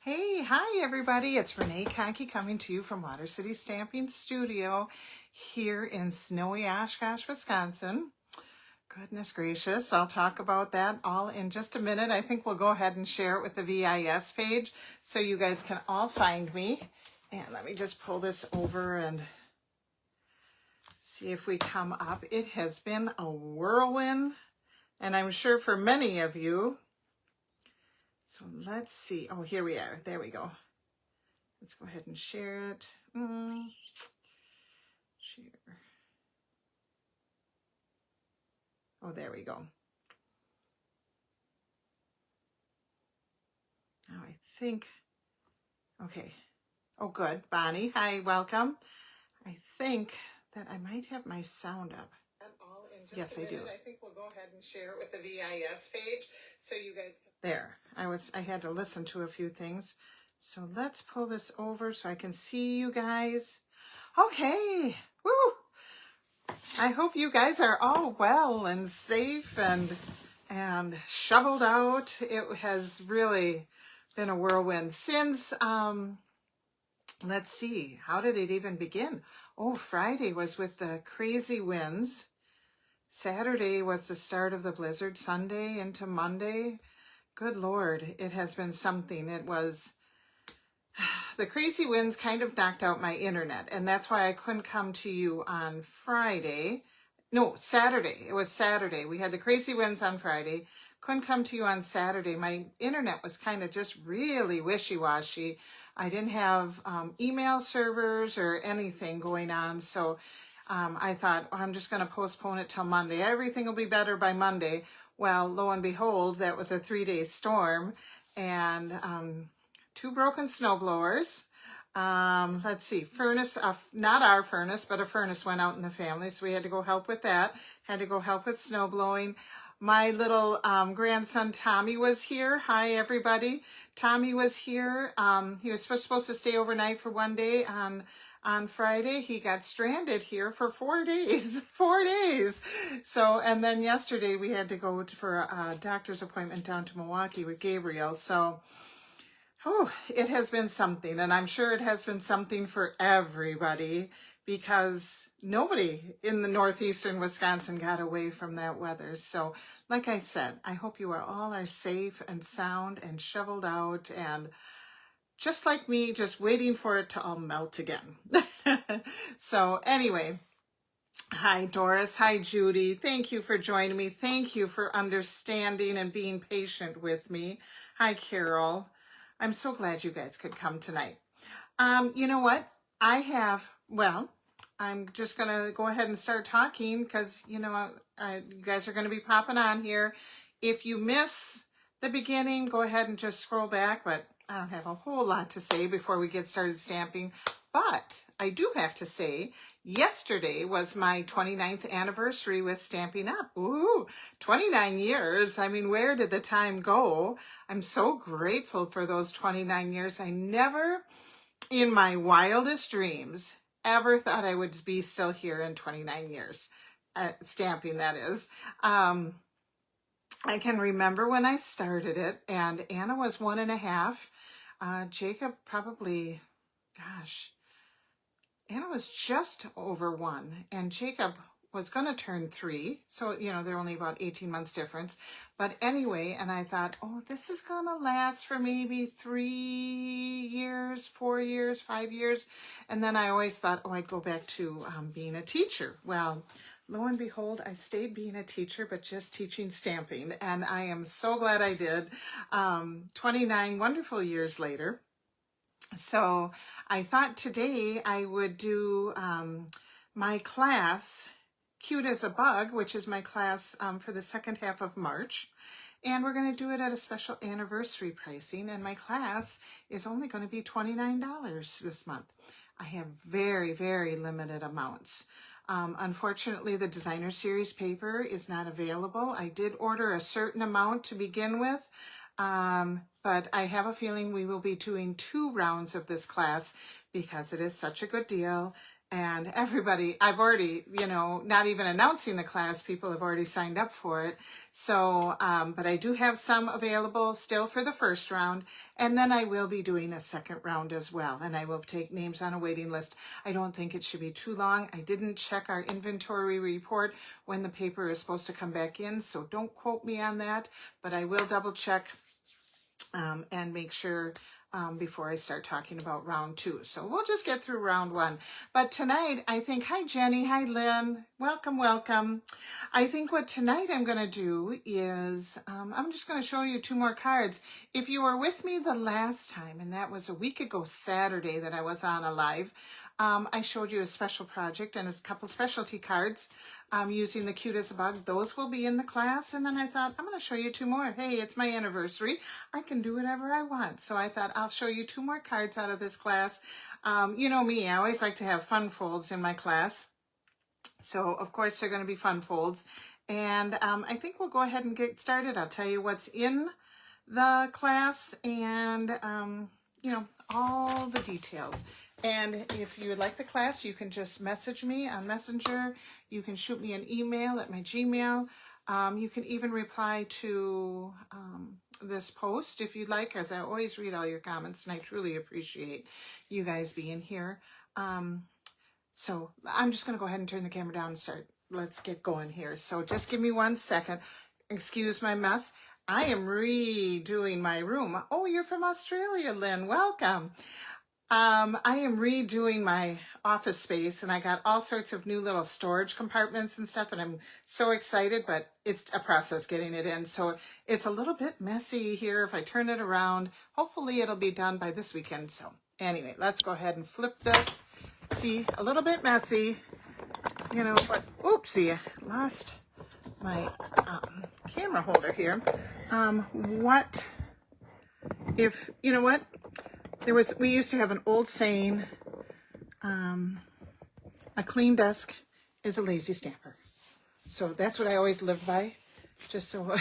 Hey, hi everybody. It's Renee Conkey coming to you from Water City Stamping Studio here in snowy Oshkosh, Wisconsin. Goodness gracious, I'll talk about that all in just a minute. I think we'll go ahead and share it with the VIS page so you guys can all find me. And let me just pull this over and see if we come up. It has been a whirlwind, and I'm sure for many of you. So let's see. Oh, here we are. There we go. Let's go ahead and share it. Share. Oh, there we go. Now I think, okay. Oh, good. Bonnie, hi, welcome. I think that I might have my sound up. Yes, I do. I think we'll go ahead and share it with the VIS page so you guys can... There, I had to listen to a few things. So let's pull this over so I can see you guys. Okay, woo! I hope you guys are all well and safe and shoveled out. It has really been a whirlwind since, let's see, how did it even begin? Oh, Friday was with the crazy winds. Saturday was the start of the blizzard. Sunday into Monday. Good Lord, it has been something. It was, the crazy winds kind of knocked out my internet, and that's why I couldn't come to you on Friday. No, Saturday. It was Saturday. We had the crazy winds on Friday. Couldn't come to you on Saturday. My internet was kind of just really wishy-washy. I didn't have email servers or anything going on, so I thought, well, I'm just going to postpone it till Monday. Everything will be better by Monday. Well, lo and behold, that was a 3-day storm and 2 broken snow blowers. Let's see, furnace, not our furnace, but a furnace went out in the family, so we had to go help with that. Had to go help with snow blowing. My little grandson Tommy was here. Hi, everybody. Tommy was here. He was supposed to stay overnight for one day on Friday. He got stranded here for 4 days. 4 days. So, and then yesterday we had to go for a doctor's appointment down to Milwaukee with Gabriel. So, oh, it has been something, and I'm sure it has been something for everybody because nobody in the northeastern Wisconsin got away from that weather. So, like I said, I hope you all are safe and sound and shoveled out and just like me, just waiting for it to all melt again. So anyway, hi Doris, hi Judy. Thank you for joining me. Thank you for understanding and being patient with me. Hi Carol. I'm so glad you guys could come tonight. You know what? I'm just going to go ahead and start talking because, you know, you guys are going to be popping on here. If you miss the beginning, go ahead and just scroll back, but I don't have a whole lot to say before we get started stamping. But I do have to say, yesterday was my 29th anniversary with Stampin' Up. Ooh, 29 years. I mean, where did the time go? I'm so grateful for those 29 years. I never, in my wildest dreams, ever thought I would be still here in 29 years. Stamping, that is. I can remember when I started it, and Anna was 1.5. Jacob probably, gosh, Anna was just over 1, and Jacob was going to turn 3. So, you know, they're only about 18 months difference. But anyway, and I thought, oh, this is going to last for maybe 3 years, 4 years, 5 years. And then I always thought, oh, I'd go back to being a teacher. Well, lo and behold, I stayed being a teacher, but just teaching stamping. And I am so glad I did. 29 wonderful years later. So I thought today I would do my class, Cute as a Bug, which is my class for the second half of March. And we're going to do it at a special anniversary pricing. And my class is only going to be $29 this month. I have very, very limited amounts. Unfortunately, the designer series paper is not available. I did order a certain amount to begin with. But I have a feeling we will be doing 2 rounds of this class because it is such a good deal And everybody, I've already, not even announcing the class, people have already signed up for it. So, but I do have some available still for the first round. And then I will be doing a second round as well. And I will take names on a waiting list. I don't think it should be too long. I didn't check our inventory report when the paper is supposed to come back in. So don't quote me on that, but I will double check and make sure before I start talking about round 2. So we'll just get through round 1. But tonight, I think, hi Jenny, hi Lynn, welcome, welcome. I think what tonight I'm going to do is, I'm just going to show you 2 more cards. If you were with me the last time, and that was a week ago Saturday that I was on a live, I showed you a special project and a couple specialty cards using the Cute as a Bug. Those will be in the class. And then I thought, I'm going to show you 2 more. Hey, it's my anniversary. I can do whatever I want. So I thought I'll show you 2 more cards out of this class. You know me, I always like to have fun folds in my class. So of course they're going to be fun folds. And I think we'll go ahead and get started. I'll tell you what's in the class and, all the details. And if you would like the class, you can just message me on Messenger. You can shoot me an email at my Gmail. You can even reply to this post if you'd like, as I always read all your comments, and I truly appreciate you guys being here. So I'm just going to go ahead and turn the camera down and start. Let's get going here. So just give me 1 second. Excuse my mess. I am redoing my room. Oh, you're from Australia, Lynn. Welcome. I am redoing my office space, and I got all sorts of new little storage compartments and stuff, and I'm so excited, but it's a process getting it in. So it's a little bit messy here. If I turn it around, hopefully it'll be done by this weekend. So anyway, let's go ahead and flip this. See, a little bit messy, but oopsie, I lost my camera holder here. We used to have an old saying, a clean desk is a lazy stamper. So that's what I always lived by. Just so,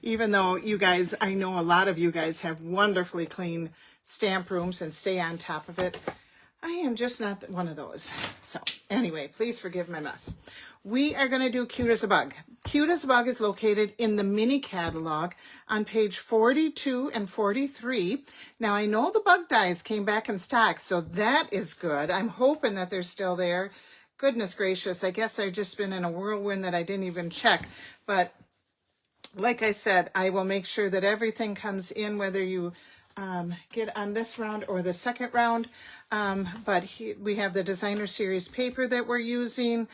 even though you guys, I know a lot of you guys have wonderfully clean stamp rooms and stay on top of it. I am just not one of those. So anyway, please forgive my mess. We are going to do Cute as a Bug. Cute as a Bug is located in the mini catalog on page 42 and 43. Now, I know the bug dies came back in stock, so that is good. I'm hoping that they're still there. Goodness gracious, I guess I've just been in a whirlwind that I didn't even check. But like I said, I will make sure that everything comes in, whether you get on this round or the second round. We have the designer series paper that we're using.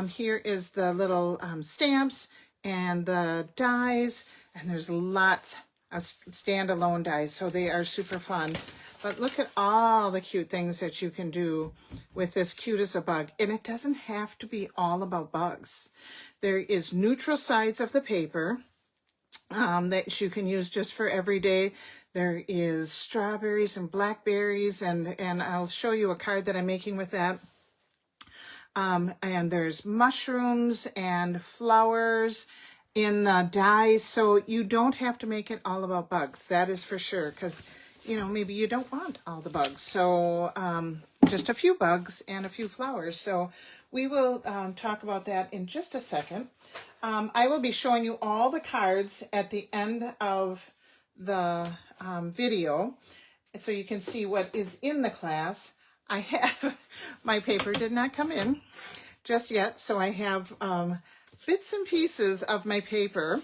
Here is the little stamps and the dies, and there's lots of standalone dies, so they are super fun. But look at all the cute things that you can do with this Cute as a Bug. And it doesn't have to be all about bugs. There is neutral sides of the paper that you can use just for every day. There is strawberries and blackberries, and I'll show you a card that I'm making with that. And there's mushrooms and flowers in the dies, so you don't have to make it all about bugs. That is for sure, because maybe you don't want all the bugs. So just a few bugs and a few flowers. So we will talk about that in just a second. I will be showing you all the cards at the end of the video, so you can see what is in the class. I have, my paper did not come in just yet, so I have bits and pieces of my paper,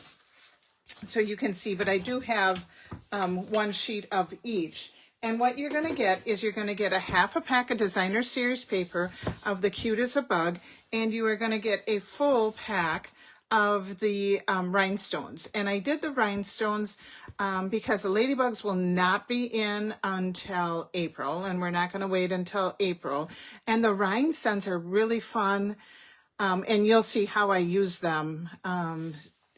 so you can see, but I do have 1 sheet of each. And what you're going to get is you're going to get a half a pack of designer series paper of the Cute as a Bug, and you are going to get a full pack of the rhinestones. And I did the rhinestones because the ladybugs will not be in until April, and we're not going to wait until April. And the rhinestones are really fun, and you'll see how I use them,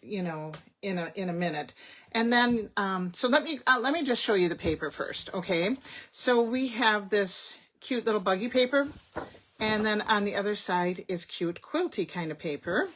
in a minute. And then, so let me just show you the paper first, okay? So we have this cute little buggy paper, and then on the other side is cute quilty kind of paper.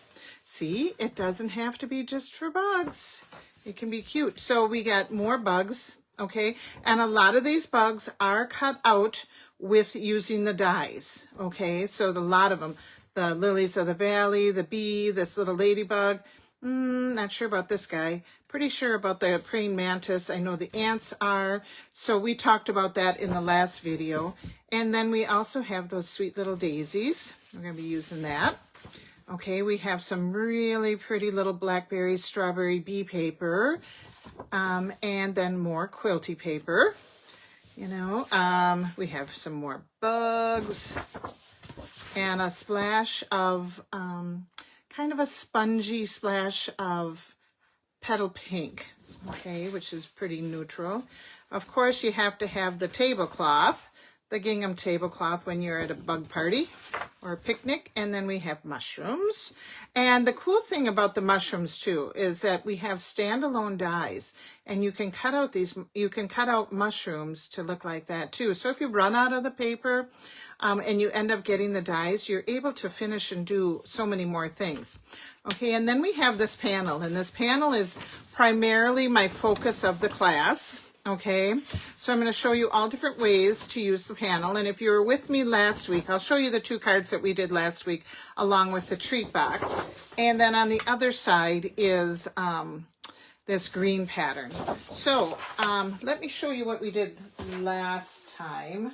See, it doesn't have to be just for bugs. It can be cute. So we got more bugs okay? And a lot of these bugs are cut out with using the dies, okay? So a lot of them, the lilies of the valley, the bee, this little ladybug, not sure about this guy. Pretty sure about the praying mantis. I know the ants are. So we talked about that in the last video. And then we also have those sweet little daisies. We're going to be using that. Okay, we have some really pretty little blackberry strawberry bee paper. And then more quilty paper. You know, we have some more bugs. And a splash of, kind of a spongy splash of petal pink, okay, which is pretty neutral. Of course, you have to have the tablecloth, the gingham tablecloth when you're at a bug party or a picnic. And then we have mushrooms. And the cool thing about the mushrooms too is that we have standalone dies, and you can cut out mushrooms to look like that too. So if you run out of the paper and you end up getting the dies, you're able to finish and do so many more things. Okay, and then we have this panel, and this panel is primarily my focus of the class. Okay, so I'm going to show you all different ways to use the panel. And if you were with me last week, I'll show you the 2 cards that we did last week along with the treat box. And then on the other side is this green pattern. So let me show you what we did last time,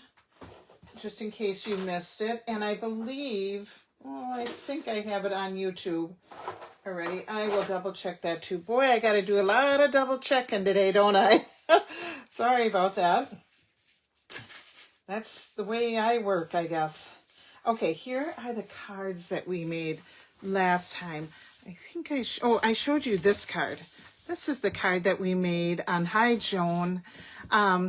just in case you missed it. And I believe, I think I have it on YouTube already. I will double check that too. Boy, I got to do a lot of double checking today, don't I? Sorry about that. That's the way I work, I guess. Okay, here are the cards that we made last time. I think I showed you this card. This is the card that we made on Hi Joan.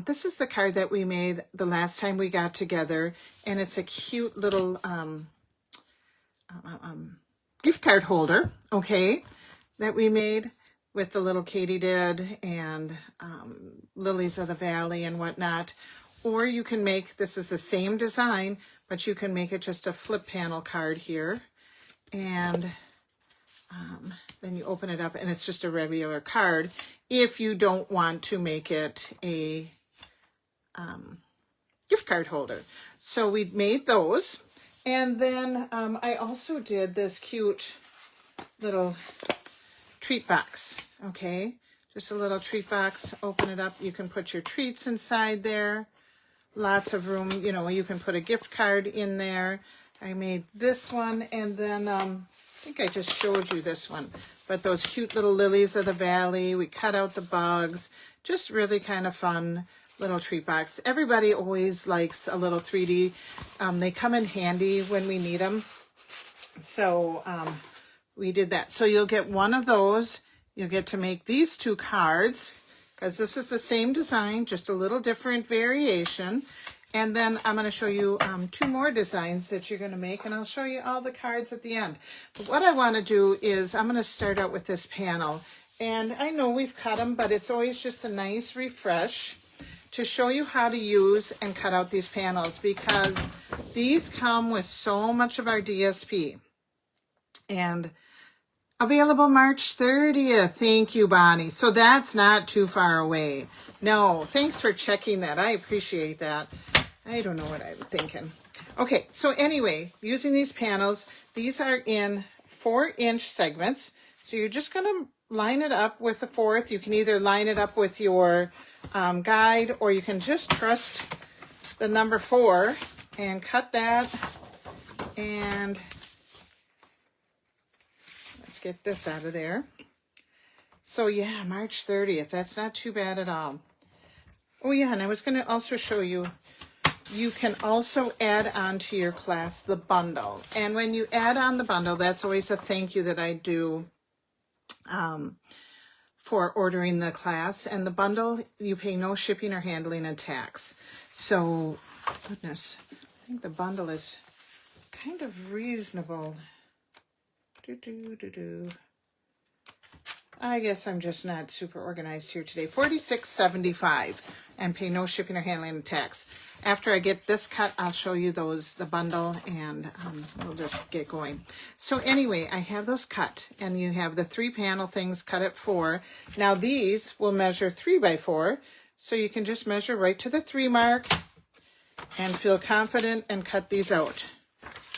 This is the card that we made the last time we got together, and it's a cute little gift card holder, okay, that we made with the little katydid and lilies of the valley and whatnot. Or you can make, this is the same design, but you can make it just a flip panel card here. And then you open it up and it's just a regular card if you don't want to make it a gift card holder. So we made those. And then I also did this cute little treat box, okay? Just a little treat box. Open it up. You can put your treats inside there. Lots of room. You know, you can put a gift card in there. I made this one, and then I think I just showed you this one. But those cute little lilies of the valley. We cut out the bugs. Just really kind of fun little treat box. Everybody always likes a little 3D. They come in handy when we need them. So we did that. So you'll get one of those. You'll get to make these 2 cards because this is the same design, just a little different variation. And then I'm going to show you 2 more designs that you're going to make, and I'll show you all the cards at the end. But what I want to do is I'm going to start out with this panel. And I know we've cut them, but it's always just a nice refresh to show you how to use and cut out these panels, because these come with so much of our DSP. And available March 30th. Thank you, Bonnie. So that's not too far away. No, thanks for checking that. I appreciate that. I don't know what I'm thinking. Okay, so anyway, using these panels, these are in 4-inch segments. So you're just going to line it up with a 4th. You can either line it up with your guide, or you can just trust the number 4 and cut that. And let's get this out of there. So yeah, March 30th. That's not too bad at all. Oh yeah, and I was going to also show you, you can also add on to your class the bundle. And when you add on the bundle, that's always a thank you that I do for ordering the class. And the bundle, you pay no shipping or handling and tax. So, goodness, I think the bundle is kind of reasonable. I guess I'm just not super organized here today. $46.75 and pay no shipping or handling and tax. After I get this cut, I'll show you the bundle, and we'll just get going. So anyway, I have those cut, and you have the 3 panel things cut at 4. Now these will measure 3 by 4, So you can just measure right to the 3 mark and feel confident and cut these out.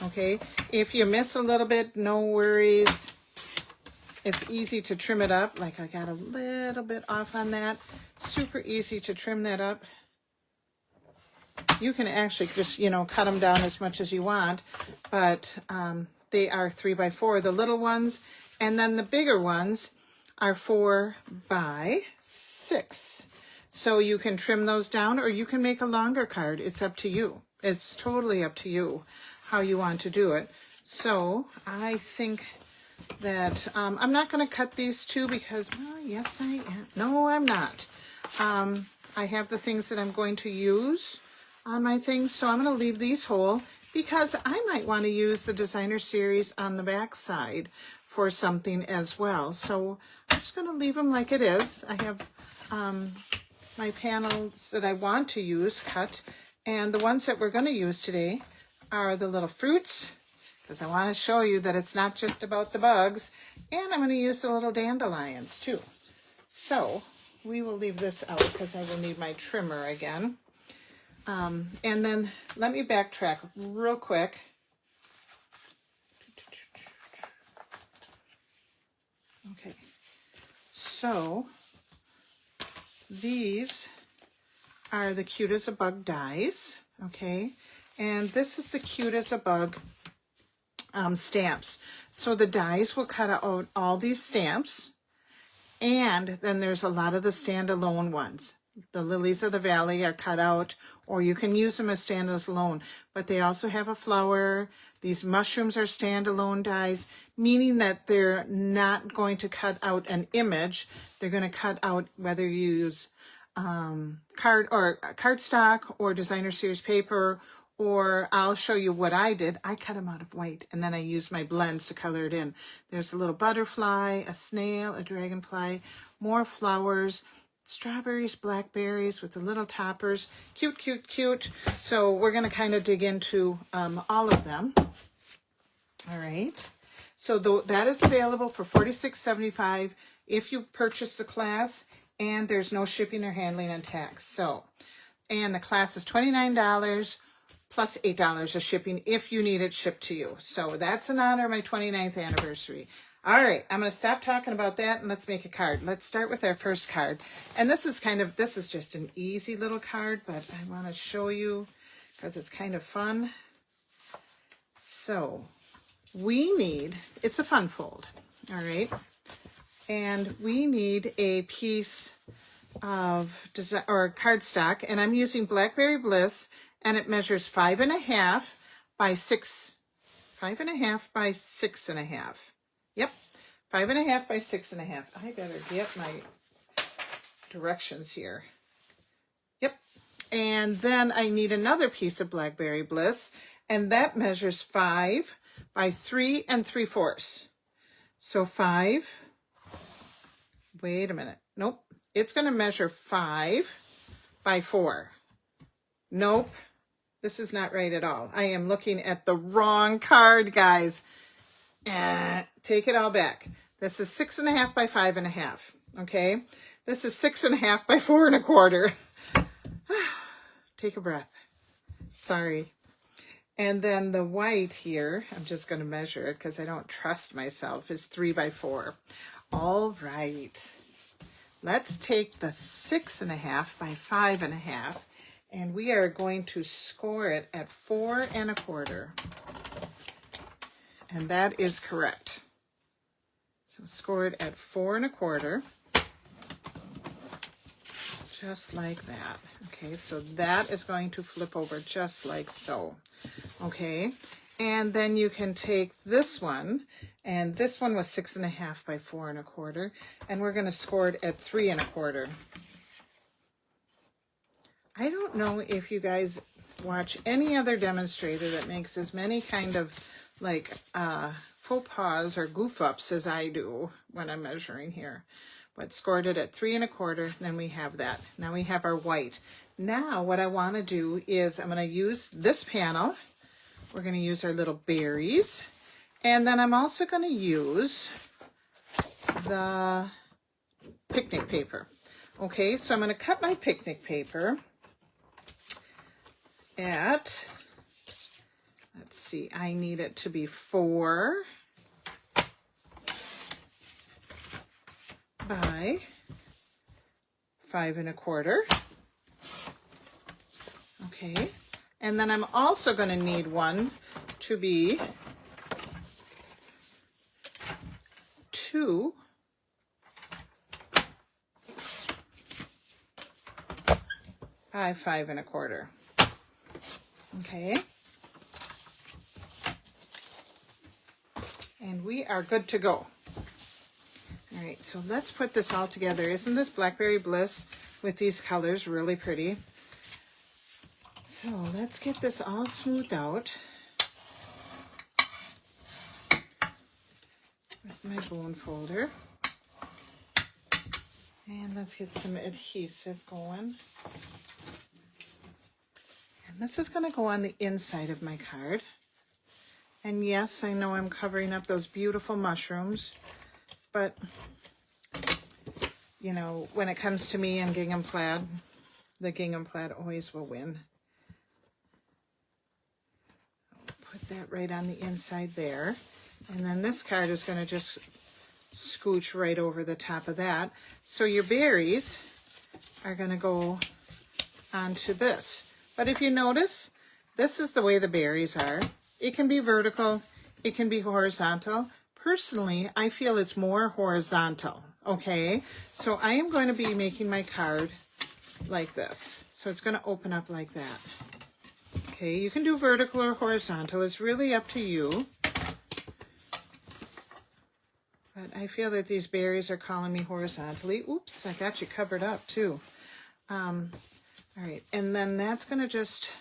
Okay, if you miss a little bit, no worries. It's easy to trim it up. Like I got a little bit off on that. Super easy to trim that up. You can actually just, you know, cut them down as much as you want, but they are 3 by 4, the little ones, and then the bigger ones are 4 by 6. So you can trim those down, or you can make a longer card. It's up to you. It's totally up to you how you want to do it. So I think that I'm not going to cut these two because, well, yes I am. No, I'm not. I have the things that I'm going to use on my things, so I'm going to leave these whole because I might want to use the designer series on the back side for something as well. So I'm just going to leave them like it is. I have my panels that I want to use cut, and the ones that we're going to use today are the little fruits, because I want to show you that it's not just about the bugs, and I'm going to use the little dandelions too. So we will leave this out because I will need my trimmer again. And then let me backtrack real quick. Okay, so these are the Cute as a Bug dies, okay? And this is the Cute as a Bug stamps. So the dies will cut out all these stamps, and then there's a lot of the standalone ones. The Lilies of the Valley are cut out, or you can use them as standalone, but they also have a flower. These mushrooms are standalone dies, meaning that they're not going to cut out an image. They're going to cut out whether you use cardstock or designer series paper, or I'll show you what I did. I cut them out of white, and then I used my blends to color it in. There's a little butterfly, a snail, a dragonfly, more flowers, strawberries, blackberries with the little toppers. Cute, cute, cute. So we're going to kind of dig into all of them. All right. So that is available for $46.75 if you purchase the class, and there's no shipping or handling and tax. So, and the class is $29 plus $8 of shipping if you need it shipped to you. So that's in honor of my 29th anniversary. All right, I'm going to stop talking about that and let's make a card. Let's start with our first card. And this is just an easy little card, but I want to show you because it's kind of fun. So we need, it's a fun fold, all right? And we need a piece of design or cardstock, and I'm using Blackberry Bliss, and it measures 5.5 by 6, 5.5 by 6.5. Yep, 5.5 by 6.5. I better get my directions here. Yep, and then I need another piece of Blackberry Bliss, and that measures 5 by 3 3/4. So 5, wait a minute, nope, it's going to measure 5 by 4. Nope, this is not right at all. I am looking at the wrong card, guys. Take it all back. This is 6.5 by 5.5. Okay, this is 6.5 by 4 1/4. Take a breath. Sorry. And then the white here, I'm just going to measure it because I don't trust myself, is 3 by 4. All right. Let's take the 6.5 by 5.5, and we are going to score it at 4 1/4. And that is correct. So score it at 4 1/4. Just like that. Okay, so that is going to flip over just like so. Okay, and then you can take this one, and this one was 6.5 by 4 1/4, and we're going to score it at 3 1/4. I don't know if you guys watch any other demonstrator that makes as many kind of like faux pas or goof ups as I do when I'm measuring here, but scored it at 3 1/4. Then we have that. Now we have our white. Now what I want to do is I'm going to use this panel. We're going to use our little berries, and then I'm also going to use the picnic paper. Okay, so I'm going to cut my picnic paper at, let's see, I need it to be 4 by 5 1/4. Okay, and then I'm also going to need one to be 2 by 5 1/4. Okay, and we are good to go. All right, so let's put this all together. Isn't this Blackberry Bliss with these colors really pretty? So let's get this all smoothed out with my bone folder. And let's get some adhesive going. And this is going to go on the inside of my card. And yes, I know I'm covering up those beautiful mushrooms, but you know, when it comes to me and gingham plaid, the gingham plaid always will win. Put that right on the inside there. And then this card is going to just scooch right over the top of that. So your berries are going to go onto this. But if you notice, this is the way the berries are. It can be vertical, it can be horizontal. Personally, I feel it's more horizontal, okay? So I am going to be making my card like this. So it's going to open up like that. Okay, you can do vertical or horizontal. It's really up to you. But I feel that these berries are calling me horizontally. Oops, I got you covered up too. All right, and then that's going to just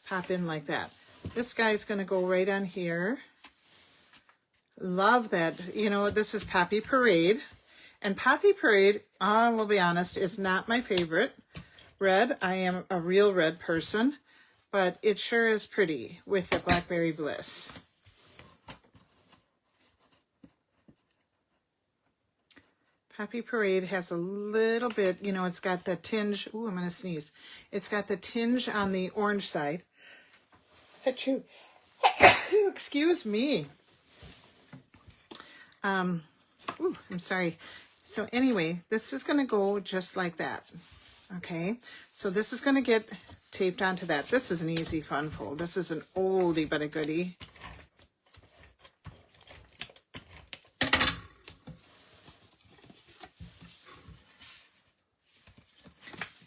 pop in like that. This guy's going to go right on here. Love that. You know, this is Poppy Parade. And Poppy Parade, I will be honest, is not my favorite red. I am a real red person, but it sure is pretty with the Blackberry Bliss. Poppy Parade has a little bit, you know, it's got the tinge. Ooh, I'm going to sneeze. It's got the tinge on the orange side. Achoo. Excuse me. Ooh, I'm sorry. So anyway, this is going to go just like that. Okay, so this is going to get taped onto that. This is an easy fun fold. This is an oldie but a goodie.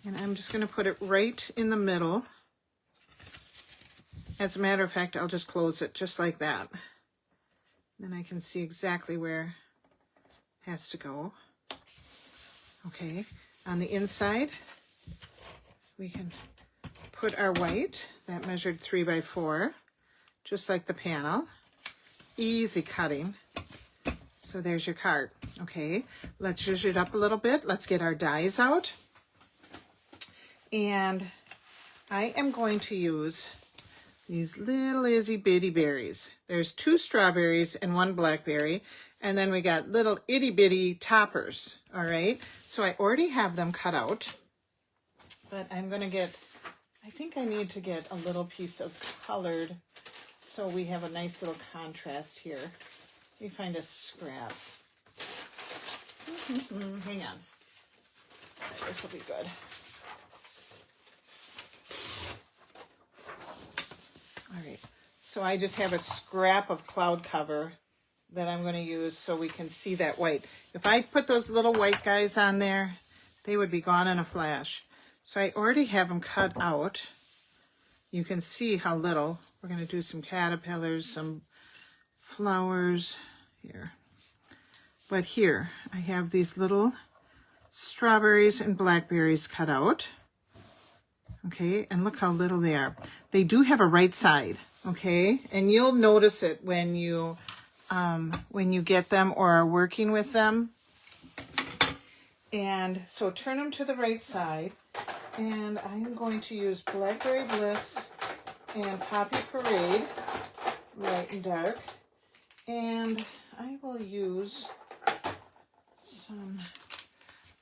And I'm just going to put it right in the middle. As a matter of fact, I'll just close it just like that. Then I can see exactly where it has to go. Okay, on the inside, we can put our white. That measured 3 by 4, just like the panel. Easy cutting. So there's your card. Okay, let's zhuzh it up a little bit. Let's get our dies out. And I am going to use these little itty bitty berries. There's 2 strawberries and 1 blackberry, and then we got little itty bitty toppers. All right, so I already have them cut out, but I'm going to get, I think I need to get a little piece of colored so we have a nice little contrast here. Let me find a scrap. Hang on. This will be good. All right, so I just have a scrap of cloud cover that I'm going to use so we can see that white. If I put those little white guys on there, they would be gone in a flash. So I already have them cut out. You can see how little. We're going to do some caterpillars, some flowers here. But here, I have these little strawberries and blackberries cut out. Okay, and look how little they are. They do have a right side, okay? And you'll notice it when you get them or are working with them. And so turn them to the right side. And I'm going to use Blackberry Bliss and Poppy Parade, light and dark. And I will use some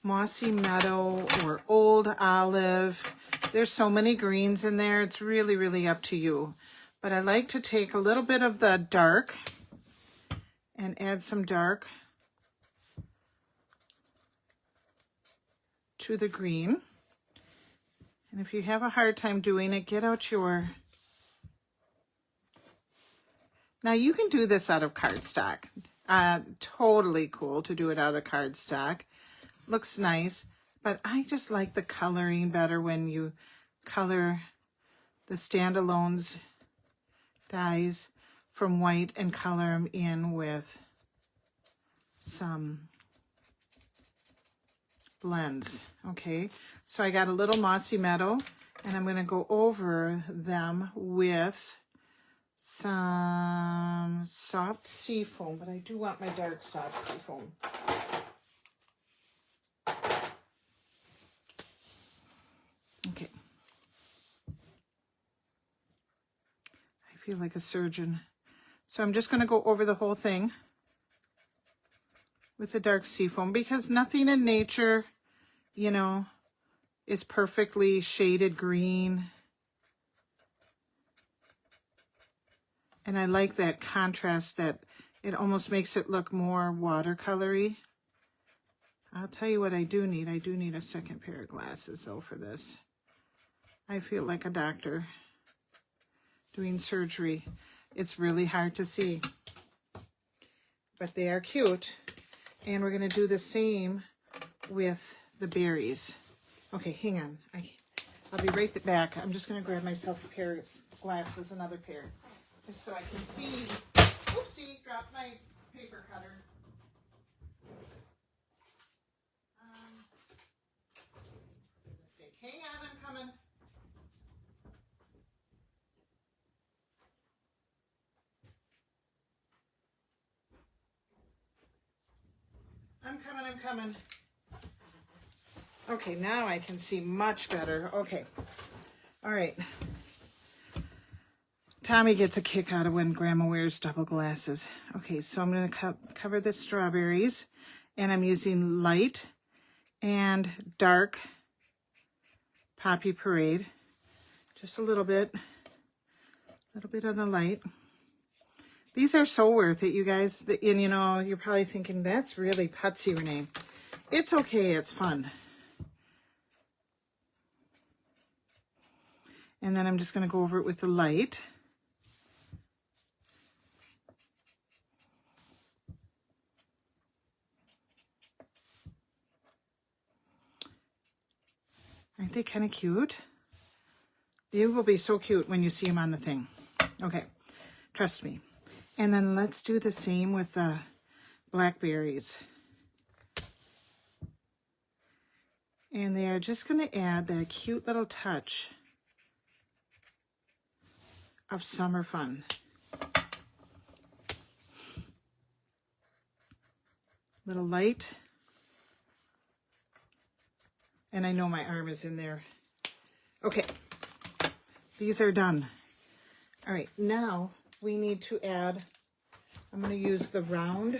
mossy meadow or old olive. There's so many greens in there. It's really, really up to you. But I like to take a little bit of the dark and add some dark to the green. And if you have a hard time doing it, get out your... Now you can do this out of cardstock. Totally cool to do it out of cardstock. Looks nice, but I just like the coloring better when you color the standalones dies from white and color them in with some blends. Okay, so I got a little mossy meadow, and I'm going to go over them with some soft sea foam, but I do want my dark soft sea foam. Okay. I feel like a surgeon. So I'm just going to go over the whole thing with the dark sea foam, because nothing in nature, you know, is perfectly shaded green. And I like that contrast, that it almost makes it look more watercolory. I'll tell you what I do need. I do need a second pair of glasses, though, for this. I feel like a doctor doing surgery. It's really hard to see, but they are cute. And we're going to do the same with the berries. Okay, hang on. I'll be right back. I'm just going to grab myself a pair of glasses, another pair, just so I can see. Oopsie, dropped my paper cutter. Let's see. Hang on, I'm coming. I'm coming. Okay, now I can see much better. Okay. All right. Tommy gets a kick out of when Grandma wears double glasses. Okay, so I'm going to cover the strawberries, and I'm using light and dark Poppy Parade. Just a little bit on the light. These are so worth it, you guys. And you know, you're probably thinking, that's really putsy, Renee. It's okay, it's fun. And then I'm just going to go over it with the light. Aren't they kind of cute? They will be so cute when you see them on the thing. Okay, trust me. And then let's do the same with the blackberries. And they are just going to add that cute little touch of summer fun. Little light. And I know my arm is in there. Okay, these are done. All right, now we need to add, I'm going to use the round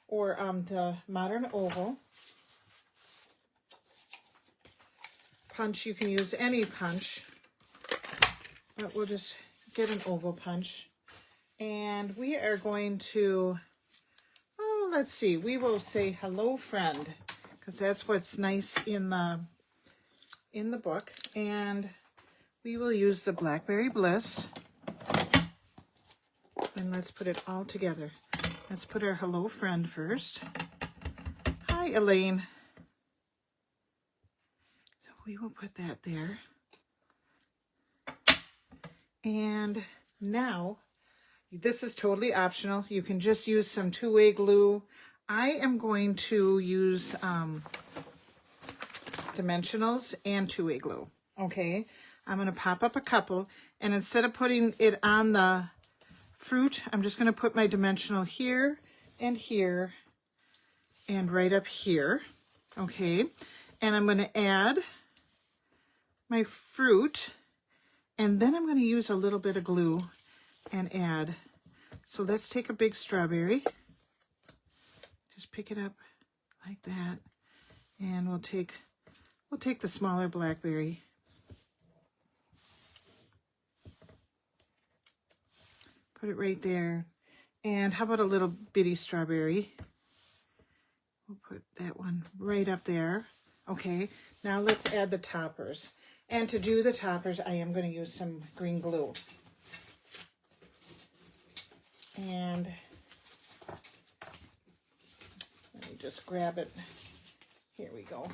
or the modern oval punch. You can use any punch, but we'll just get an oval punch. And we are going to, oh, let's see, we will say hello friend, because that's what's nice in the book. And we will use the Blackberry Bliss. And let's put it all together. Let's put our hello friend first. Hi, Elaine. So we will put that there. And now, this is totally optional. You can just use some two-way glue. I am going to use dimensionals and two-way glue. Okay, I'm going to pop up a couple, and instead of putting it on the fruit, I'm just going to put my dimensional here and right up here. Okay, and I'm going to add my fruit, and then I'm going to use a little bit of glue and add. So let's take a big strawberry, just pick it up like that, And we'll take the smaller blackberry. Put it right there. And how about a little bitty strawberry? We'll put that one right up there. Okay, now let's add the toppers. And to do the toppers, I am going to use some green glue. And let me just grab it. Here we go.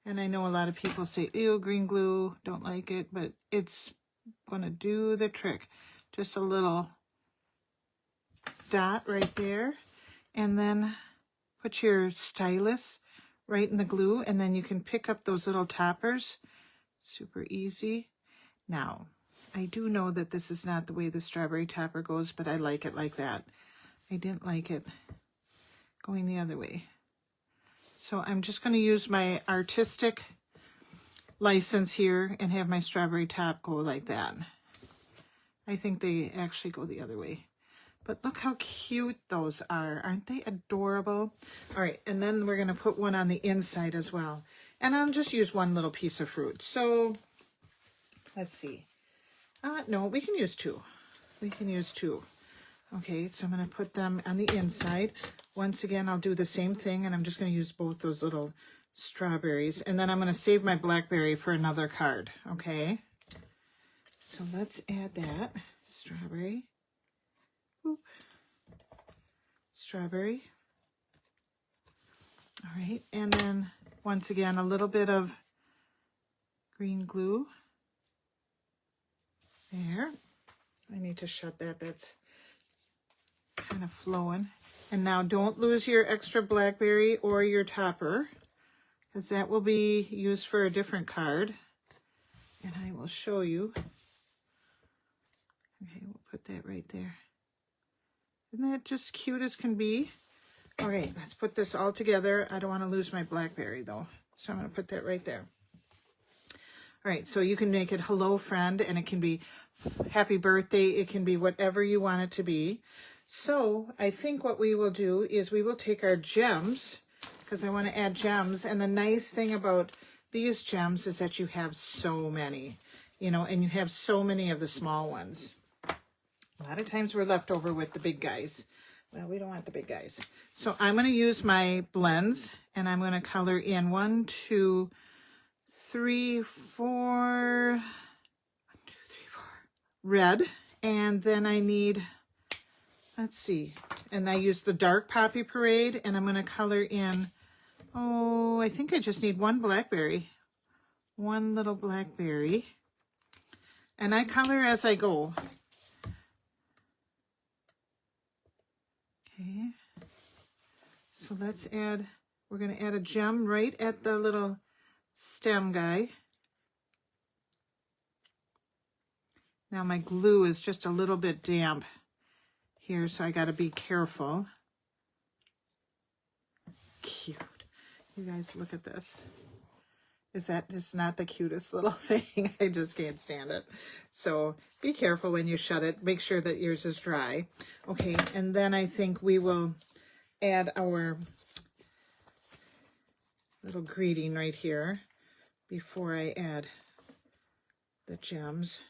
And I know a lot of people say, ew, green glue, don't like it, but it's going to do the trick. Just a little dot right there. And then put your stylus right in the glue, and then you can pick up those little toppers. Super easy. Now, I do know that this is not the way the strawberry topper goes, but I like it like that. I didn't like it going the other way. So I'm just going to use my artistic license here and have my strawberry top go like that. I think they actually go the other way. But look how cute those are. Aren't they adorable? All right, and then we're going to put one on the inside as well. And I'll just use one little piece of fruit. So let's see. No, we can use two. We can use two. Okay, so I'm going to put them on the inside. Once again, I'll do the same thing, and I'm just going to use both those little strawberries. And then I'm going to save my blackberry for another card, okay? So let's add that. Strawberry. Boop. Strawberry. All right, and then once again, a little bit of green glue. There. I need to shut that. That's kind of flowing. And now don't lose your extra blackberry or your topper, because that will be used for a different card. And I will show you. Okay, we'll put that right there. Isn't that just cute as can be? All right, let's put this all together. I don't want to lose my blackberry though, so I'm going to put that right there. All right, so you can make it hello friend, and it can be happy birthday. It can be whatever you want it to be. So I think what we will do is we will take our gems, because I want to add gems. And the nice thing about these gems is that you have so many, you know, and you have so many of the small ones. A lot of times we're left over with the big guys. Well, we don't want the big guys. So I'm going to use my blends, and I'm going to color in 1, 2, 3, 4, 1, 2, 3, 4, red. And then I need, let's see, and I use the dark Poppy Parade, and I'm going to color in, oh, I think I just need one blackberry. One little blackberry. And I color as I go. Okay. So let's add, we're going to add a gem right at the little stem guy. Now my glue is just a little bit damp here, so I got to be careful. Cute. You guys, look at this. Is that just not the cutest little thing? I just can't stand it. So be careful when you shut it. Make sure that yours is dry. Okay, and then I think we will add our little greeting right here before I add the gems.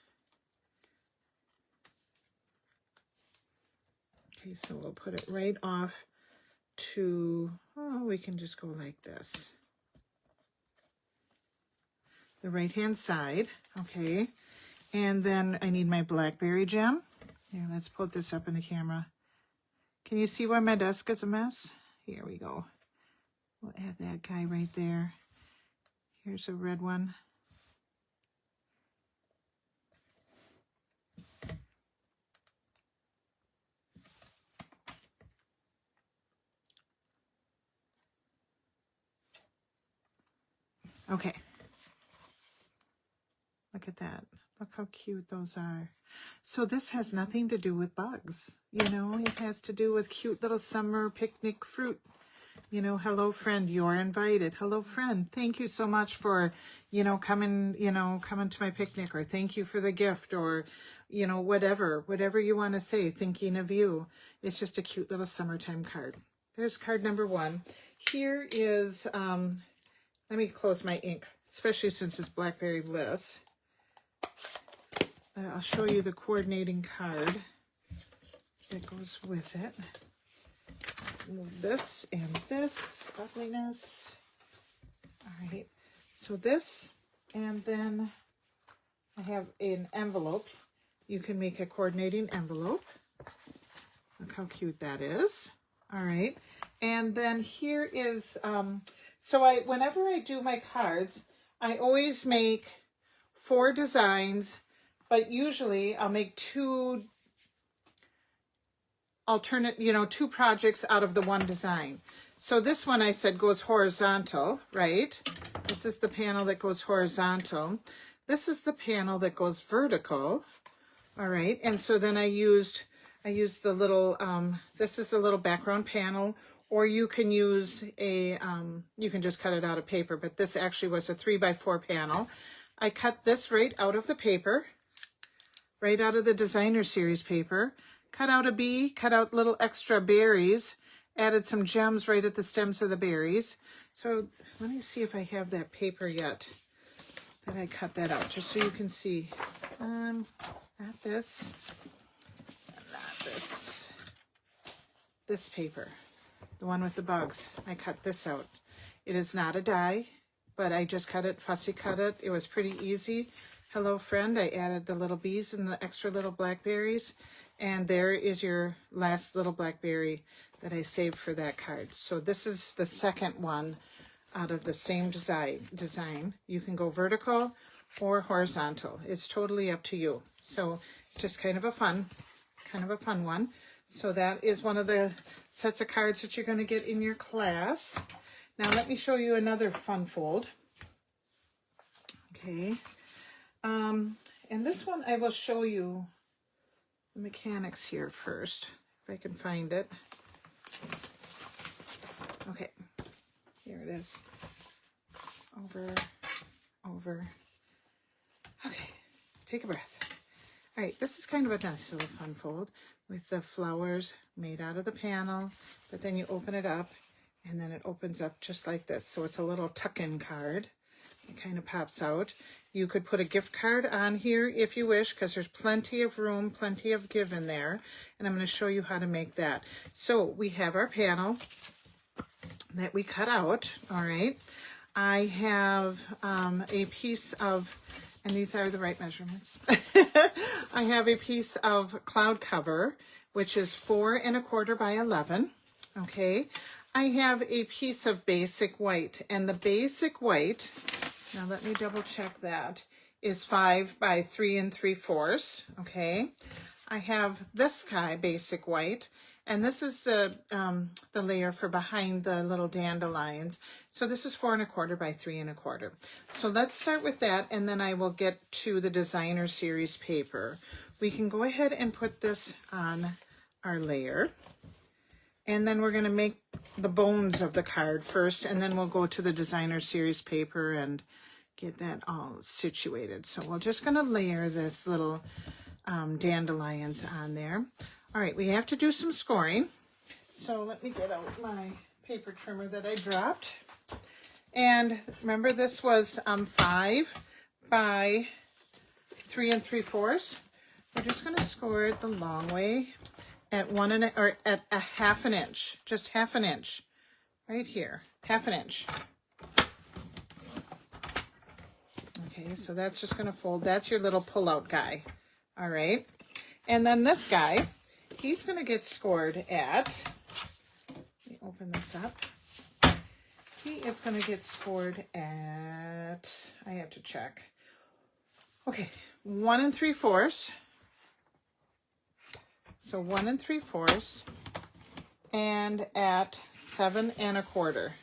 Okay, so we'll put it right off to, oh, we can just go like this. The right-hand side, okay. And then I need my blackberry gem. Here, let's put this up in the camera. Can you see why my desk is a mess? Here we go. We'll add that guy right there. Here's a red one. Okay. Look at that. Look how cute those are. So this has nothing to do with bugs. You know, it has to do with cute little summer picnic fruit. You know, hello friend, you're invited. Hello friend, thank you so much for, coming to my picnic, or thank you for the gift, or, whatever you want to say, thinking of you. It's just a cute little summertime card. There's card number 1. Here is, let me close my ink, especially since it's Blackberry Bliss. I'll show you the coordinating card that goes with it. Let's move this and this ugliness. All right, so this, and then I have an envelope. You can make a coordinating envelope. Look how cute that is. All right, and then here is, whenever I do my cards, I always make 4 designs, but usually I'll make 2 2 projects out of the 1 design. So this one I said goes horizontal, right? This is the panel that goes horizontal. This is the panel that goes vertical. All right, and so then I used the little, this is the little background panel, or you can use you can just cut it out of paper, but this actually was a 3x4 panel. I cut this right out of the paper, right out of the designer series paper. Cut out a bee, cut out little extra berries, added some gems right at the stems of the berries. So let me see if I have that paper yet that I cut that out, just so you can see. Not this, not this. This paper, the one with the bugs. I cut this out. It is not a die, but I just cut it, fussy cut it. It was pretty easy. Hello friend, I added the little bees and the extra little blackberries. And there is your last little blackberry that I saved for that card. So this is the second one out of the same design. You can go vertical or horizontal. It's totally up to you. So just kind of a fun one. So that is one of the sets of cards that you're going to get in your class. Now let me show you another fun fold. Okay. And this one I will show you the mechanics here first, if I can find it. Okay, here it is. Over. Okay, take a breath. All right, this is kind of a nice little fun fold with the flowers made out of the panel, but then you open it up and then it opens up just like this. So it's a little tuck-in card. It kind of pops out. You could put a gift card on here if you wish, because there's plenty of room, plenty of give in there. And I'm going to show you how to make that. So we have our panel that we cut out. All right. I have a piece of, and these are the right measurements. I have a piece of cloud cover, which is 4 1/4 by 11. Okay. I have a piece of basic white, and the basic white, now let me double check that, is 5 by 3 3/4. Okay. I have this guy, basic white, and this is the layer for behind the little dandelions. So this is 4 1/4 by 3 1/4. So let's start with that, and then I will get to the designer series paper. We can go ahead and put this on our layer. And then we're going to make the bones of the card first, and then we'll go to the designer series paper and get that all situated. So we're just going to layer this little dandelions on there. All right, we have to do some scoring. So let me get out my paper trimmer that I dropped. And remember, this was 5 by 3 3/4. We're just going to score it the long way at at a 1/2 inch, just 1/2 inch, right here, 1/2 inch. Okay, so that's just going to fold. That's your little pull-out guy. All right, and then this guy, he's going to get scored at, let me open this up. He is going to get scored at, I have to check. Okay, 1 3/4. So 1 3/4, and at 7 1/4.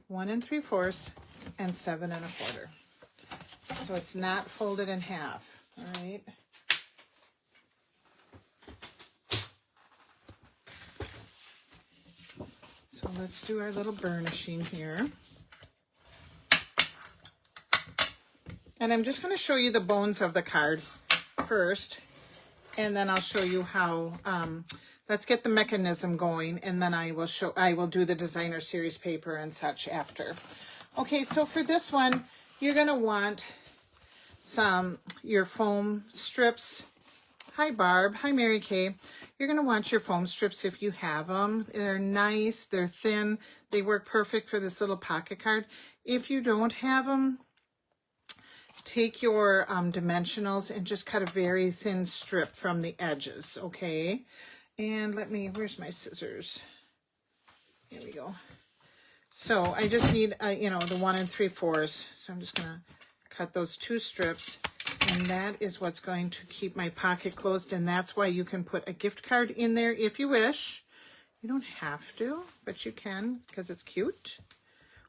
1 3/4 and 7 1/4. So it's not folded in half. All right. let's do our little burnishing here. And I'm just going to show you the bones of the card first, and then I'll show you how, let's get the mechanism going, and then I will do the designer series paper and such after. Okay, so for this one, you're going to want your foam strips. Hi, Barb. Hi, Mary Kay. You're going to want your foam strips if you have them. They're nice. They're thin. They work perfect for this little pocket card. If you don't have them, take your dimensionals and just cut a very thin strip from the edges, okay? And where's my scissors? Here we go. So I just need, the 1 3/4. So I'm just going to cut those 2 strips. And that is what's going to keep my pocket closed. And that's why you can put a gift card in there if you wish. You don't have to, but you can because it's cute.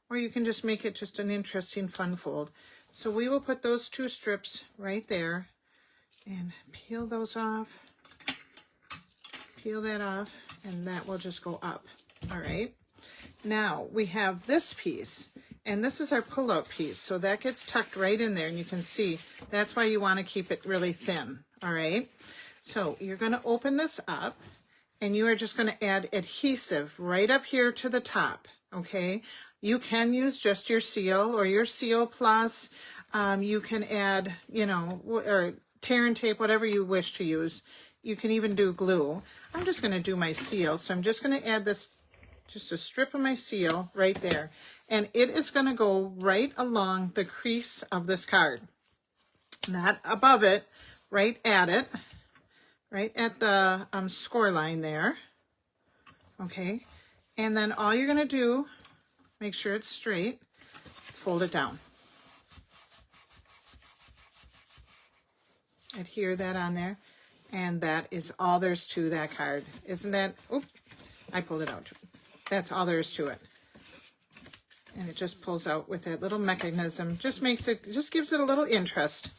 Or you can just make it just an interesting fun fold. So we will put those 2 strips right there and peel those off. Peel that off, and that will just go up. All right. Now we have this piece, and this is our pull-out piece. So that gets tucked right in there, and you can see that's why you want to keep it really thin. All right. So you're going to open this up, and you are just going to add adhesive right up here to the top. Okay. You can use just your seal or your Seal Plus. You can add, or tear and tape, whatever you wish to use. You can even do glue. I'm just going to do my seal. So I'm just going to add this, just a strip of my seal right there. And it is going to go right along the crease of this card. Not above it, right at it. Right at the score line there. Okay. And then all you're going to do, make sure it's straight, is fold it down. Adhere that on there. And that is all there's to that card. Isn't that, oop, I pulled it out. That's all there is to it. And it just pulls out with that little mechanism. Just gives it a little interest.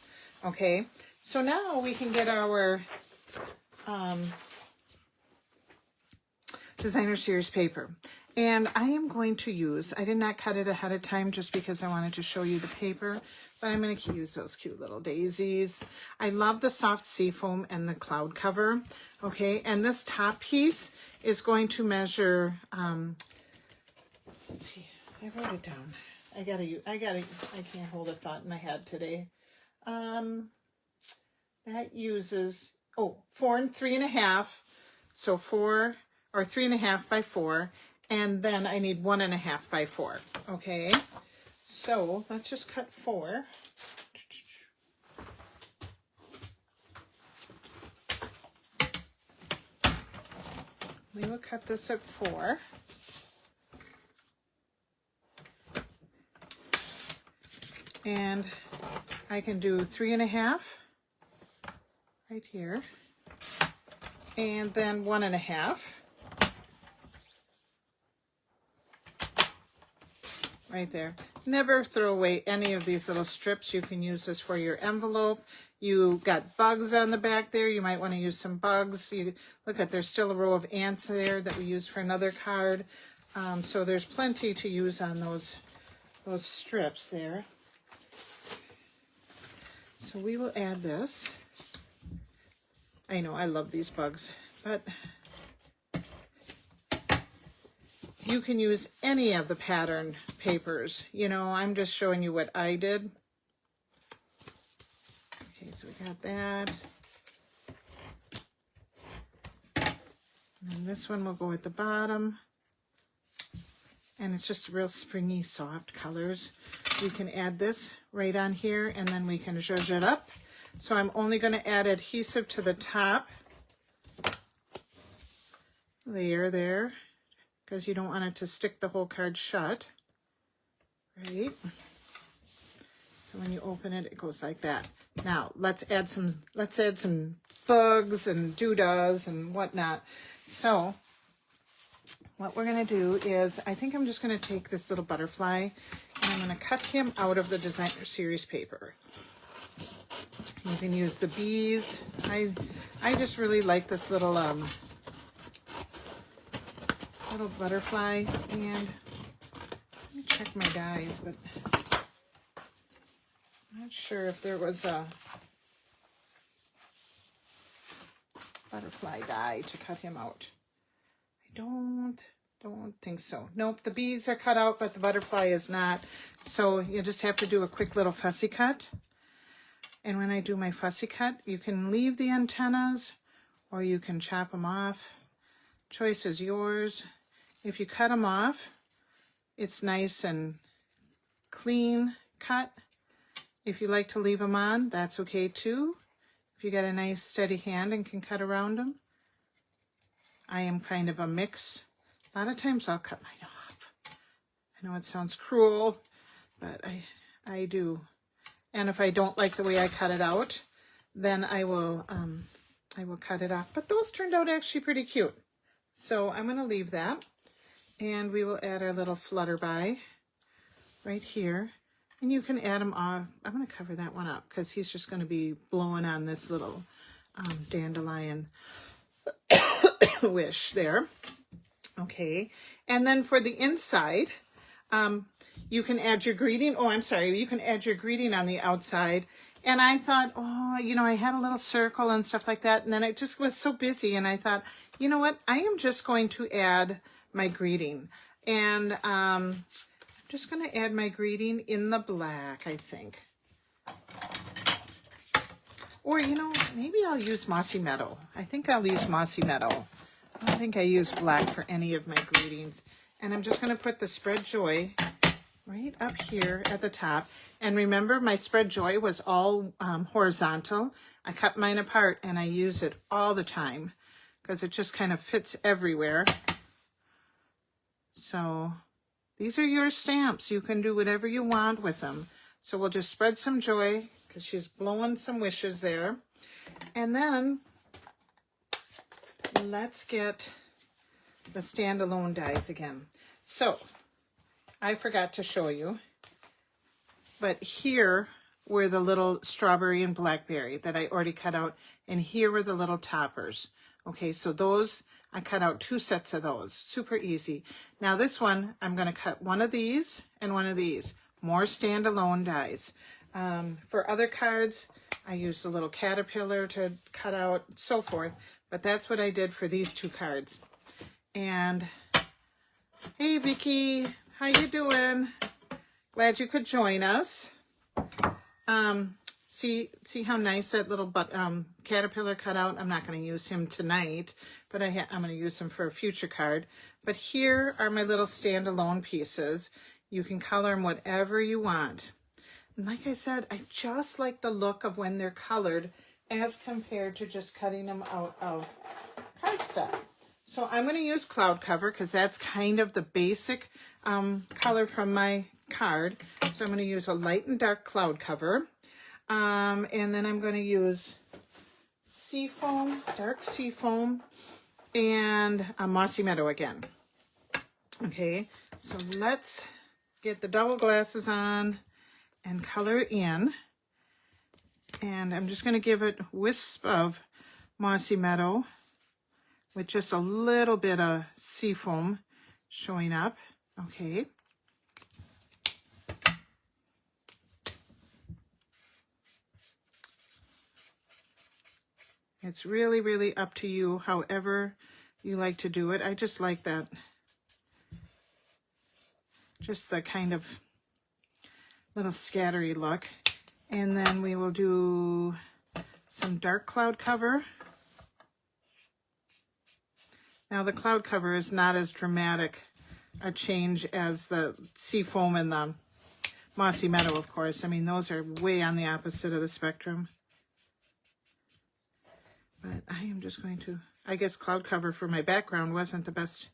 Okay, so now we can get our designer series paper. And I am going to use, I did not cut it ahead of time just because I wanted to show you the paper, but I'm going to use those cute little daisies. I love the soft seafoam and the cloud cover. Okay, and this top piece is going to measure, let's see, I wrote it down. I can't hold a thought in my head today. That uses, 4 and 3.5. So 4 or 3.5 by 4. And then I need 1.5 by 4. Okay. So let's just cut 4. We will cut this at 4. And I can do 3.5 right here. And then 1.5 right there. Never throw away any of these little strips. You can use this for your envelope. You got bugs on the back there. You might want to use some bugs. Look at, there's still a row of ants there that we use for another card. So there's plenty to use on those strips there. So we will add this. I know, I love these bugs, but you can use any of the pattern papers. I'm just showing you what I did. Okay, so we got that. And then this one will go at the bottom. And it's just real springy, soft colors. We can add this right on here, and then we can zhuzh it up. So I'm only going to add adhesive to the top layer there, because you don't want it to stick the whole card shut, right? So when you open it, it goes like that. Now let's add some bugs and doodahs and whatnot. So what we're going to do is, I think I'm just going to take this little butterfly and I'm going to cut him out of the designer series paper. You can use the bees. I just really like this little little butterfly, and let me check my dies, but I'm not sure if there was a butterfly die to cut him out. I don't think so. Nope, the bees are cut out, but the butterfly is not. So you just have to do a quick little fussy cut. And when I do my fussy cut, you can leave the antennas or you can chop them off. Choice is yours. If you cut them off, it's nice and clean cut. If you like to leave them on, that's okay too. If you got a nice steady hand and can cut around them. I am kind of a mix. A lot of times I'll cut mine off. I know it sounds cruel, but I do. And if I don't like the way I cut it out, then I will cut it off. But those turned out actually pretty cute. So I'm going to leave that. And we will add our little flutterby right here. And you can add them off. I'm going to cover that one up because he's just going to be blowing on this little dandelion wish there. Okay, and then for the inside, you can add your greeting. Oh, I'm sorry, you can add your greeting on the outside. And I thought, oh, you know, I had a little circle and stuff like that, and then it just was so busy, and I thought, you know what, I am just going to add my greeting. And I'm just going to add my greeting in the black, I think. Or, you know, maybe I'll use Mossy Meadow. I think I'll use Mossy Meadow. I don't think I use black for any of my greetings. And I'm just going to put the Spread Joy right up here at the top. And remember, my Spread Joy was all horizontal. I cut mine apart and I use it all the time because it just kind of fits everywhere. So these are your stamps. You can do whatever you want with them. So we'll just spread some joy because she's blowing some wishes there. And then let's get the standalone dies again. So I forgot to show you, but here were the little strawberry and blackberry that I already cut out, and here were the little toppers. Okay, so those, I cut out 2 sets of those. Super easy. Now this one, I'm going to cut one of these and one of these. More standalone dies. For other cards, I used a little caterpillar to cut out, so forth. But that's what I did for these 2 cards. And hey, Vicki, how you doing? Glad you could join us. See how nice that little caterpillar cut out? I'm not going to use him tonight, but I'm going to use him for a future card. But here are my little standalone pieces. You can color them whatever you want. And like I said, I just like the look of when they're colored as compared to just cutting them out of cardstock. So I'm going to use Cloud Cover because that's kind of the basic color from my card. So I'm going to use a light and dark Cloud Cover. And then I'm going to use Seafoam, dark Seafoam, and Mossy Meadow again. Okay, so let's get the double glasses on and color in. And I'm just going to give it a wisp of Mossy Meadow with just a little bit of Seafoam showing up. Okay. It's really, really up to you, however you like to do it. I just like that, just the kind of little scattery look. And then we will do some dark Cloud Cover. Now the Cloud Cover is not as dramatic a change as the Seafoam and the Mossy Meadow, of course. I mean, those are way on the opposite of the spectrum. But I am just going to, I guess Cloud Cover for my background wasn't the best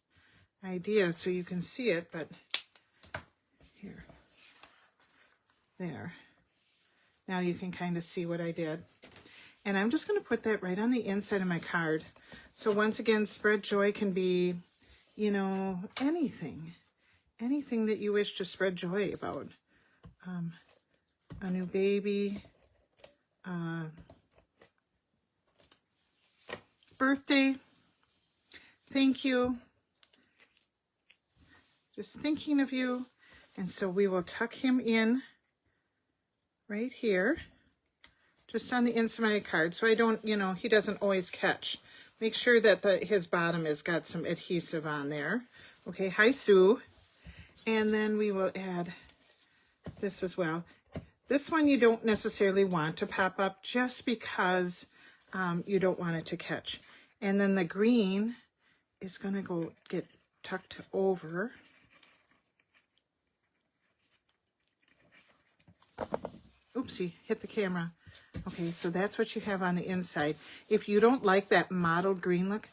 idea so you can see it, but here, there. Now you can kind of see what I did. And I'm just going to put that right on the inside of my card. So once again, Spread Joy can be, you know, anything that you wish to spread joy about. A new baby, birthday, thank you, just thinking of you. And so we will tuck him in right here, just on the inside of my card, so I don't, you know, he doesn't always catch. Make sure that his bottom has got some adhesive on there. Okay, hi Sue. And then we will add this as well. This one you don't necessarily want to pop up just because you don't want it to catch. And then the green is going to go get tucked over. Oopsie, hit the camera. Okay, so that's what you have on the inside. If you don't like that mottled green look,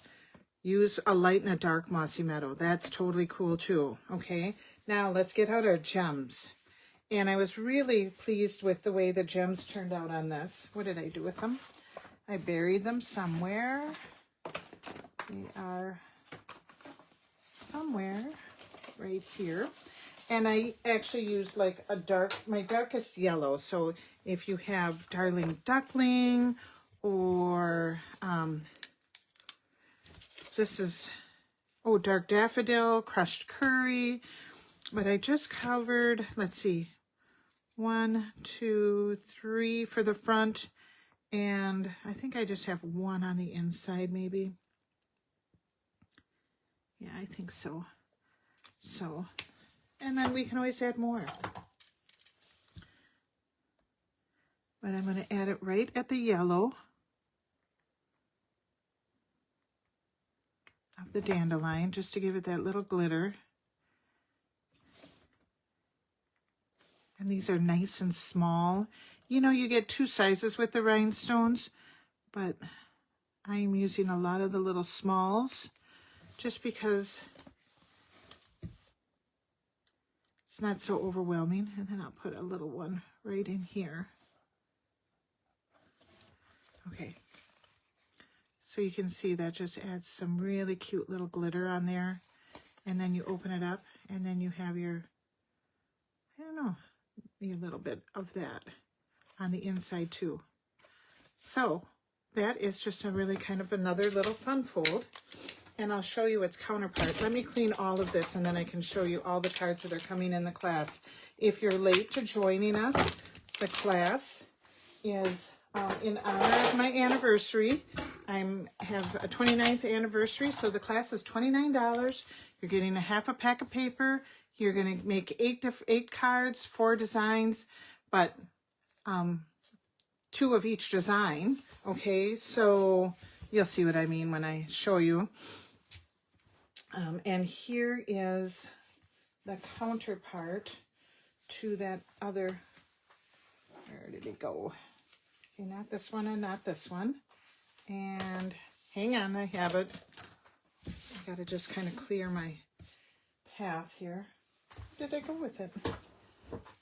use a light and a dark mossy meadow. That's totally cool too. Okay, now let's get out our gems. And I was really pleased with the way the gems turned out on this. What did I do with them? I buried them somewhere. They are somewhere right here. And I actually used like my darkest yellow. So if you have Darling Duckling or this is, Dark Daffodil, Crushed Curry. But I just covered, let's see, 1, 2, 3 for the front. And I think I just have 1 on the inside maybe. Yeah, I think so. So, and then we can always add more. But I'm going to add it right at the yellow of the dandelion, just to give it that little glitter. And these are nice and small. You know, you get 2 sizes with the rhinestones, but I'm using a lot of the little smalls just because it's not so overwhelming. And then I'll put a little one right in here. Okay. So you can see that just adds some really cute little glitter on there. And then you open it up and then you have your, I don't know, a little bit of that on the inside too. So that is just a really kind of another little fun fold. And I'll show you its counterpart. Let me clean all of this and then I can show you all the cards that are coming in the class. If you're late to joining us, the class is in honor of my anniversary. I have a 29th anniversary, so the class is $29. You're getting a half a pack of paper. You're going to make 8 cards, 4 designs, but 2 of each design. Okay, so you'll see what I mean when I show you. And here is the counterpart to that other, where did it go? Okay, not this one and not this one. And hang on, I have it. I gotta just kind of clear my path here. Where did I go with it?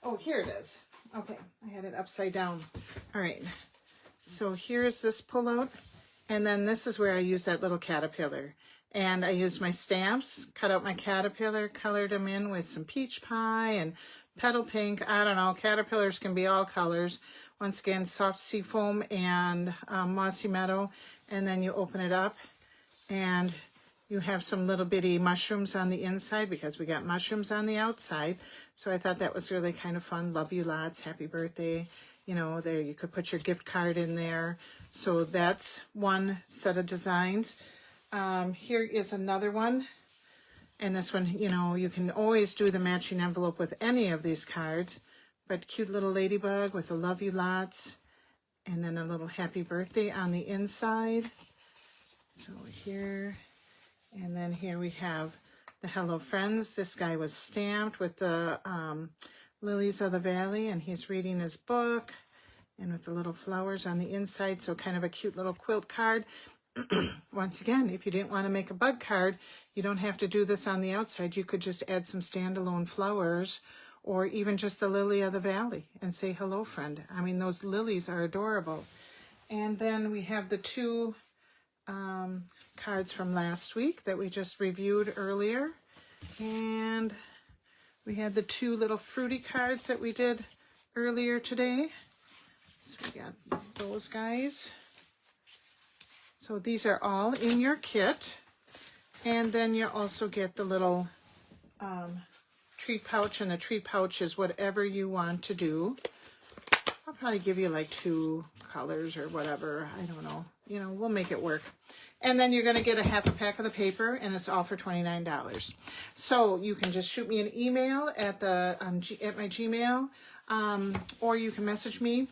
Oh, here it is. Okay, I had it upside down. All right, so here's this pullout. And then this is where I use that little caterpillar. And I used my stamps, cut out my caterpillar, colored them in with some peach pie and petal pink. I don't know, caterpillars can be all colors. Once again, soft sea foam and mossy meadow. And then you open it up and you have some little bitty mushrooms on the inside because we got mushrooms on the outside. So I thought that was really kind of fun. Love you lots. Happy birthday. You know, there you could put your gift card in there. So that's one set of designs. Here is another one. And this one, you know, you can always do the matching envelope with any of these cards. But cute little ladybug with a love you lots. And then a little happy birthday on the inside. So here, and then here we have the Hello Friends. This guy was stamped with the Lilies of the Valley, and he's reading his book, and with the little flowers on the inside, so kind of a cute little quilt card. Once again, if you didn't want to make a bug card, you don't have to do this on the outside. You could just add some standalone flowers, or even just the Lily of the Valley, and say, hello, friend. I mean, those lilies are adorable. And then we have the 2 cards from last week that we just reviewed earlier. And we had the 2 little fruity cards that we did earlier today. So we got those guys. So these are all in your kit. And then you also get the little treat pouch, and the treat pouch is whatever you want to do. I'll probably give you like 2 colors or whatever. I don't know. You know, we'll make it work. And then you're going to get a half a pack of the paper, and it's all for $29. So you can just shoot me an email at at my Gmail, or you can message me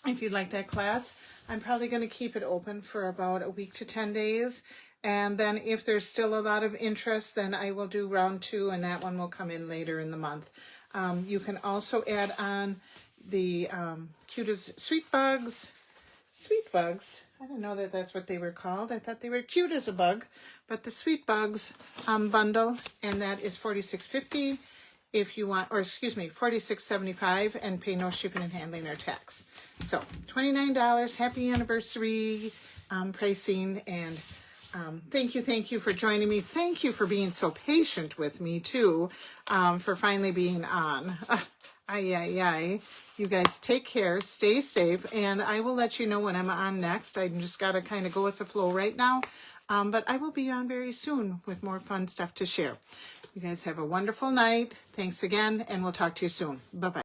if you'd like that class. I'm probably going to keep it open for about a week to 10 days. And then if there's still a lot of interest, then I will do round 2, and that one will come in later in the month. You can also add on the cute as sweet bugs. I didn't know that that's what they were called. I thought they were cute as a bug, but the sweet bugs bundle, and that is $46.50 if you want, or excuse me, $46.75, and pay no shipping and handling or tax. So $29. Happy anniversary pricing, and thank you for joining me. Thank you for being so patient with me too, for finally being on. You guys take care, stay safe, and I will let you know when I'm on next. I just got to kind of go with the flow right now, but I will be on very soon with more fun stuff to share. You guys have a wonderful night. Thanks again, and we'll talk to you soon. Bye-bye.